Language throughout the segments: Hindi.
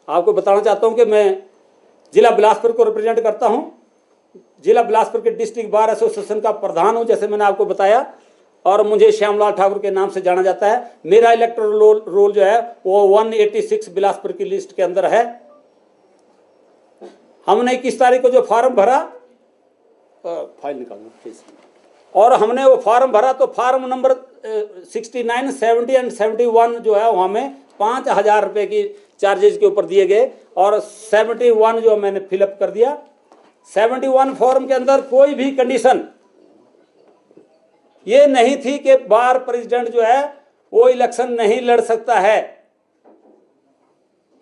आपको बताना चाहता हूं कि मैं जिला बिलासपुर को रिप्रेजेंट करता हूं, जिला बिलासपुर के डिस्ट्रिक्ट बार एसोसिएशन का प्रधान हूं, जैसे मैंने आपको बताया, और मुझे श्यामलाल ठाकुर के नाम से जाना जाता है। मेरा इलेक्टोरल रोल जो है वो 186 बिलासपुर की लिस्ट के अंदर है। हमने 21 तारीख को जो फॉर्म भरा, फाइल निकालना प्लीज, और हमने वो फॉर्म भरा तो फॉर्म नंबर 69, 70 एंड 71 जो है वहाँ में 5,000 रुपये की चार्जेज के ऊपर दिए गए, और 71 जो मैंने फिलअप कर दिया। 71 फॉर्म के अंदर कोई भी कंडीशन ये नहीं थी कि बार प्रेसिडेंट जो है वो इलेक्शन नहीं लड़ सकता है।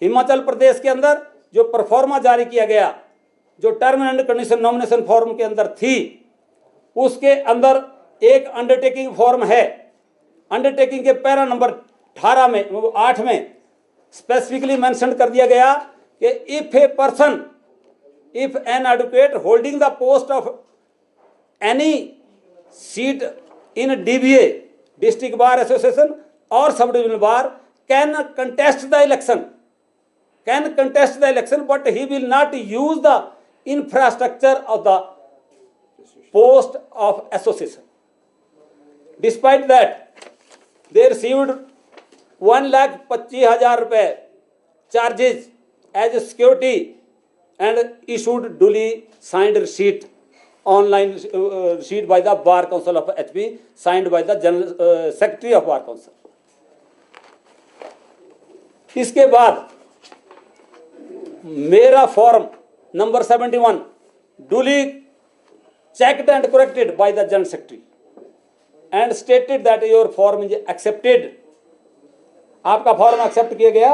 हिमाचल प्रदेश के अंदर जो परफॉर्मा जारी किया गया, जो term and condition nomination form के अंदर थी, उसके अंदर एक अंडरटेकिंग फॉर्म है। अंडरटेकिंग के पैरा नंबर 18 में 8 में स्पेसिफिकली मेंशन कर दिया गया कि if an advocate holding the post of any seat in DBA district bar association और sub divisional bar can contest the election but he will not use the infrastructure of the post of association. Despite that they received 1,25,000 रुपए charges as security and issued duly signed receipt, online receipt by the Bar Council of HP, signed by the General Secretary of Bar Council. इसके बाद मेरा form number 71 duly checked and corrected by the General Secretary and stated that your form is accepted. आपका फॉर्म एक्सेप्ट किया गया,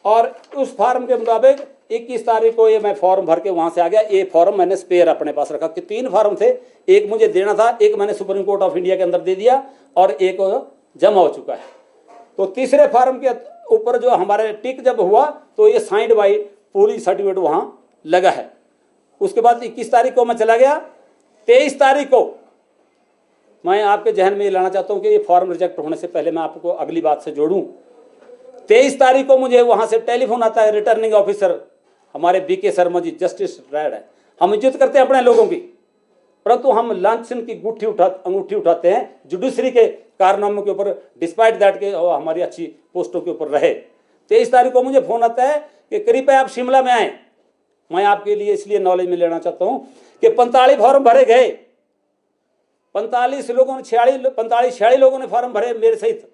और उस फॉर्म के मुताबिक 21 तारीख को ये मैं फॉर्म भर के वहाँ से आ गया। ये फॉर्म मैंने स्पेयर अपने पास रखा कि 3 फॉर्म थे, एक मुझे देना था, एक मैंने सुप्रीम कोर्ट ऑफ इंडिया के अंदर दे दिया, और एक जमा हो चुका है। तो तीसरे फॉर्म के ऊपर जो हमारे टिक जब हुआ तो ये साइंड बाई पूरी सर्टिफिकेट वहाँ लगा है। उसके बाद 21 तारीख को मैं चला गया। 23 तारीख को मैं आपके जहन में ये लाना चाहता हूँ कि ये फॉर्म रिजेक्ट होने से पहले मैं आपको अगली बात से जोड़ूं। 23 तारीख को मुझे वहाँ से टेलीफोन आता है, रिटर्निंग ऑफिसर हमारे BK Sharma ji, justice retired है। हम इज्जत करते हैं अपने लोगों की, परंतु हम लांछन की अंगूठी उठाते हैं जुडिशरी के कारनामों के ऊपर, डिस्पाइट दैट के हमारी अच्छी पोस्टों के ऊपर रहे। 23 तारीख को मुझे फोन आता है कि कृपया आप शिमला में आए। मैं आपके लिए इसलिए नॉलेज में लेना चाहता हूँ कि 45 फॉर्म भरे गए, 45 लोगों ने 46 लोगों ने फॉर्म भरे मेरे सहित।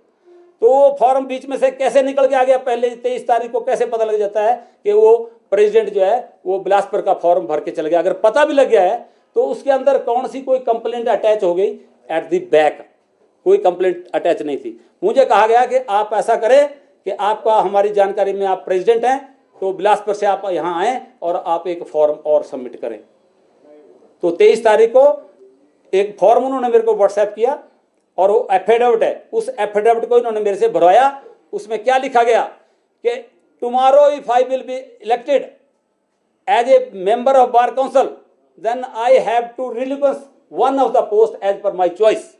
तो वो फॉर्म बीच में से कैसे निकल के आ गया, पहले 23 तारीख को कैसे पता लग जाता है कि वो प्रेसिडेंट जो है वो बिलासपुर का फॉर्म भर के चला गया। अगर पता भी लग गया है तो उसके अंदर कौन सी कोई कंप्लेंट अटैच हो गई, एट द बैक कोई कंप्लेंट अटैच नहीं थी। मुझे कहा गया कि आप ऐसा करें कि आपका हमारी जानकारी में आप प्रेसिडेंट हैं, तो बिलासपुर से आप यहाँ आएँ और आप एक फॉर्म और सबमिट करें। तो 23 तारीख को एक फॉर्म उन्होंने मेरे को व्हाट्सएप किया, और वो एफिडेविट है, उस एफिडेविट को इन्होंने मेरे से भरवाया। उसमें क्या लिखा गया कि tomorrow if I will be elected as a member of bar council then I have to relevance one of the post as per my choice.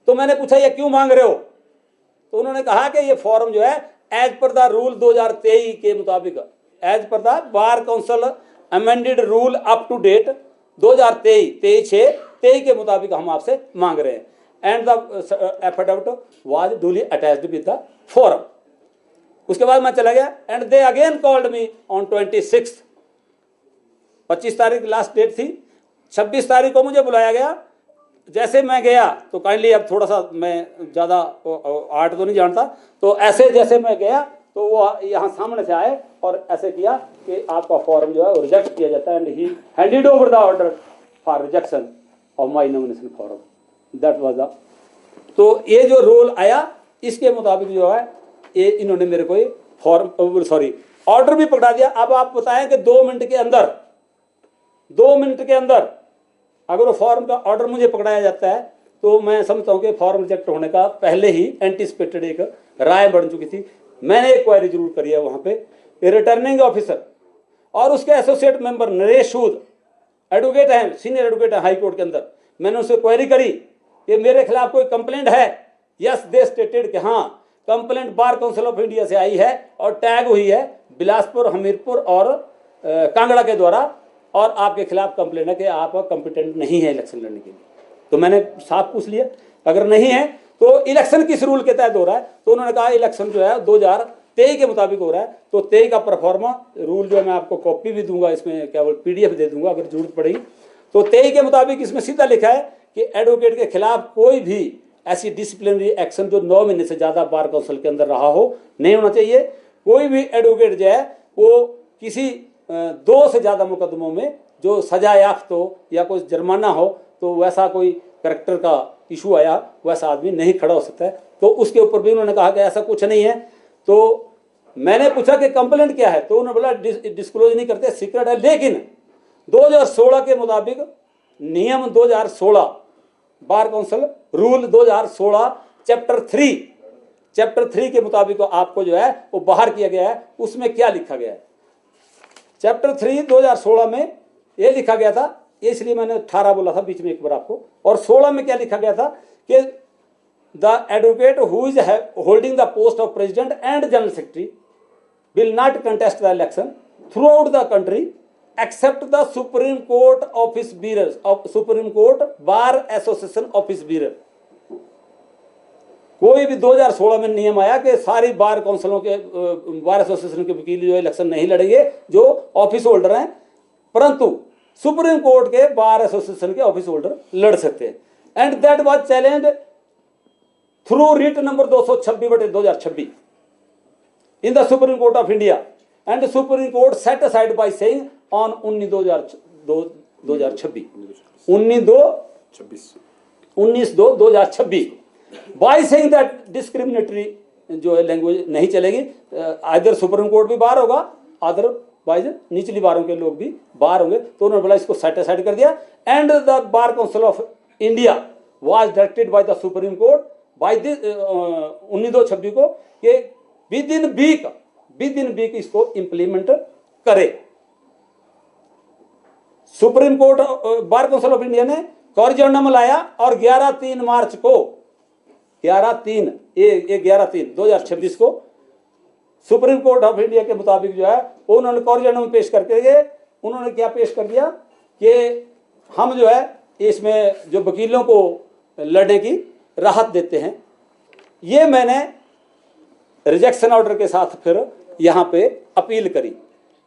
तो मैंने पूछा ये क्यों मांग रहे हो, तो उन्होंने कहा कि ये फॉर्म जो है एज पर द रूल 2023 के मुताबिक, as per the bar council amended rule up to date 2023 के मुताबिक हम आपसे मांग रहे हैं। And the affidavit was duly attached with the form. उसके बाद मैं चला गया, and they again called me on 26। 25 तारीख लास्ट डेट थी। 26 तारीख को मुझे बुलाया गया। जैसे मैं गया तो काइंडली, अब थोड़ा सा मैं ज़्यादा आर्ट तो नहीं जानता, तो ऐसे जैसे मैं गया तो वो यहाँ सामने से आए और ऐसे किया कि आपका फॉर्म जो है वो रिजेक्ट किया जाता है, and he handed over the order for rejection of my nomination form. That was the, तो ये जो रोल आया इसके मुताबिक जो है ये इन्होंने मेरे को फॉर्म ऑर्डर भी पकड़ा दिया। अब आप बताएं कि 2 मिनट के अंदर अगर वो फॉर्म का ऑर्डर मुझे पकड़ाया जाता है तो मैं समझता हूँ कि फॉर्म रिजेक्ट होने का पहले ही एंटिसिपेटेड एक राय बन चुकी थी। मैंने एक क्वेरी जरूर करी है वहाँ पे, रिटर्निंग ऑफिसर और उसके एसोसिएट मेंबर नरेश सूद एडवोकेट हैं, सीनियर एडवोकेट है हाई कोर्ट के अंदर। मैंने उससे क्वेरी करी कि मेरे खिलाफ कोई कंप्लेंट है। यस, दे स्टेटेड कि हाँ complaint bar council of India से आई है और टैग हुई है बिलासपुर, हमीरपुर और कांगड़ा के द्वारा, और आपके खिलाफ कंप्लेंट है कि आप कॉम्पिटेंट नहीं है इलेक्शन लड़ने के लिए। तो मैंने साफ पूछ लिया, अगर नहीं है तो इलेक्शन किस रूल के तहत हो रहा है? तो उन्होंने कहा इलेक्शन जो है 2023 के मुताबिक हो रहा है। तो 23 का परफॉर्मा रूल जो है मैं आपको कॉपी भी दूंगा, इसमें क्या बोल PDF दे दूंगा अगर जरूरत पड़ेगी। तो 23 के मुताबिक इसमें सीधा लिखा है कि एडवोकेट के खिलाफ कोई भी ऐसी डिसिप्लिनरी एक्शन जो 9 महीने से ज्यादा बार काउंसिल के अंदर रहा हो नहीं होना चाहिए। कोई भी एडवोकेट जो है वो किसी 2 से ज्यादा मुकदमों में जो सजा याफ्त हो या कोई जुर्माना हो, तो वैसा कोई करेक्टर का इशू आया वैसा आदमी नहीं खड़ा हो सकता है। तो उसके ऊपर भी उन्होंने कहा कि ऐसा कुछ नहीं है। तो मैंने पूछा कि कंप्लेंट क्या है, तो उन्होंने बोला डिस्क्लोज नहीं करते, सीक्रेट है। लेकिन 2016 के मुताबिक नियम 2016 बार काउंसिल रूल 2016 चैप्टर 3 के मुताबिक आपको जो है वो बाहर किया गया है। उसमें क्या लिखा गया है? चैप्टर 3 2016 में ये लिखा गया था, इसलिए मैंने 18 बोला था बीच में एक बार आपको, और 16 में क्या लिखा गया था कि the advocate who is holding the post of president and general secretary will not contest the election throughout the country except the supreme court office bearers of supreme court bar association office bearer. कोई भी 2016 में नियम आया कि सारी बार काउंसिलों के बार एसोसिएशन के वकील जो इलेक्शन नहीं लड़ेंगे जो ऑफिस होल्डर हैं, परंतु सुप्रीम कोर्ट के बार एसोसिएशन के ऑफिस होल्डर लड़ सकते हैं। And that was challenge through writ number 226/2026 in the supreme court of India and supreme court set aside by saying on 19/2/2026 by saying that discriminatory जो है लैंग्वेज नहीं चलेगी। आइदर सुप्रीम कोर्ट भी बार होगा, अदरवाइज निचली बारों के लोग भी बार होंगे। तो उन्होंने बोला इसको सेट असाइड कर दिया। And the bar council of India was directed by the supreme court by this 19/2/26 को कि विद इन वीक इसको इंप्लीमेंट करे। Supreme court bar council of India ने कॉरिजेंडम लाया और 11/3 मार्च को 11/3/2026 को सुप्रीम कोर्ट ऑफ इंडिया के मुताबिक जो है उन्होंने कॉरिजेंडम पेश करके उन्होंने क्या पेश कर दिया कि हम जो है इसमें जो वकीलों को लड़ने की राहत देते हैं। ये मैंने रिजेक्शन ऑर्डर के साथ फिर यहाँ पे अपील करी,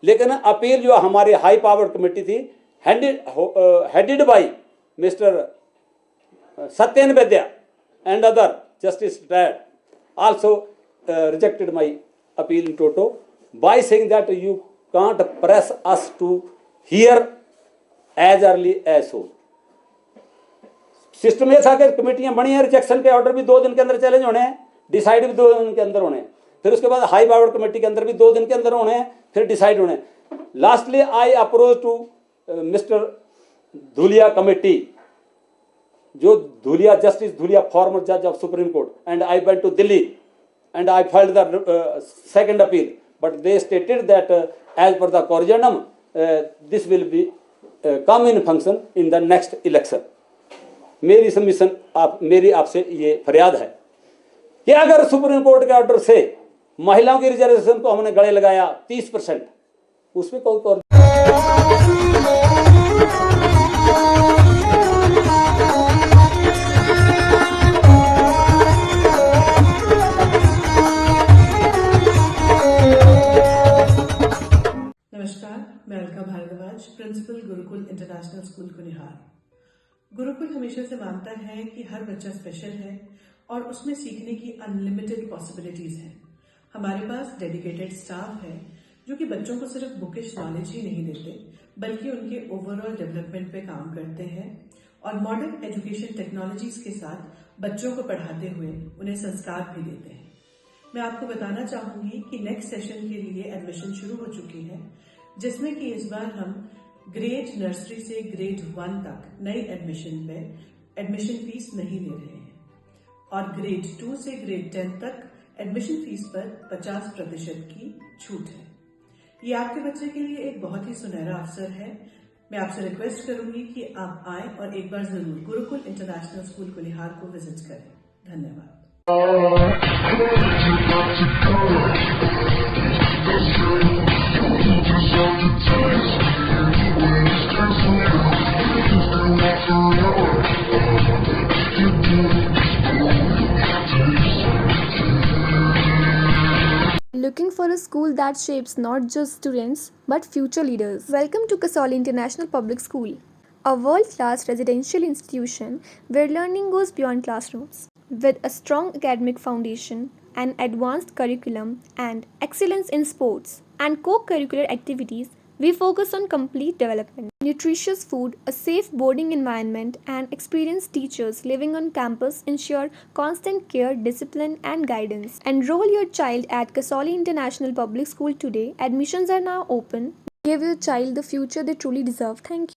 लेकिन अपील जो हमारी हाई पावर कमेटी थी हेडेड बाय मिस्टर सत्येन वैद्या and other justice retired also rejected my appeal in toto by saying that you can't press us to hear as early as so। System ये था कि कमेटियां बनी हैं, रिजेक्शन के ऑर्डर भी 2 दिन के अंदर चैलेंज होने हैं, डिसाइड भी 2 दिन के अंदर होने हैं, फिर उसके बाद हाई पावर कमेटी के अंदर भी 2 दिन के अंदर होने हैं, फिर डिसाइड होने हैं। Lastly I approach to mister Dhulia committee, जो धुलिया जस्टिस धुलिया फॉर्मर जज of supreme Court, and I went to Delhi and I filed the second appeal, but they stated that as per the corrigendum this will be come in function in the next election. मेरी सबमिशन मेरी आपसे ये फरियाद है कि अगर सुप्रीम कोर्ट के ऑर्डर से महिलाओं की रिजर्वेशन को हमने गले लगाया 30%, उसमें कोई मैं Alka Bhardwaj, principal Gurukul International School Kunihar. Gurukul हमेशा से मानता है कि हर बच्चा स्पेशल है और उसमें सीखने की अनलिमिटेड पॉसिबिलिटीज हैं। हमारे पास डेडिकेटेड स्टाफ है जो कि बच्चों को सिर्फ बुकिश नॉलेज ही नहीं देते बल्कि उनके ओवरऑल डेवलपमेंट पे काम करते हैं और मॉडर्न एजुकेशन टेक्नोलॉजीज के साथ बच्चों को पढ़ाते हुए उन्हें संस्कार भी देते हैं। मैं आपको बताना चाहूंगी कि नेक्स्ट सेशन के लिए एडमिशन शुरू हो चुकी है, जिसमें कि इस बार हम ग्रेड नर्सरी से ग्रेड 1 तक नई एडमिशन पे एडमिशन फीस नहीं ले रहे हैं और ग्रेड 2 से ग्रेड 10 तक एडमिशन फीस पर 50% की छूट है। ये आपके बच्चे के लिए एक बहुत ही सुनहरा अवसर है। मैं आपसे रिक्वेस्ट करूंगी कि आप आए और एक बार जरूर गुरुकुल इंटरनेशनल स्कूल कुनिहार को विजिट करें। धन्यवाद। Looking for a school that shapes not just students but future leaders. Welcome to Kasoli International Public School, a world class residential institution where learning goes beyond classrooms. With a strong academic foundation, an advanced curriculum, and excellence in sports and co curricular activities, we focus on complete development. Nutritious food, a safe boarding environment, and experienced teachers living on campus ensure constant care, discipline, and guidance. Enroll your child at Kasoli International Public School today. Admissions are now open. Give your child the future they truly deserve. Thank you.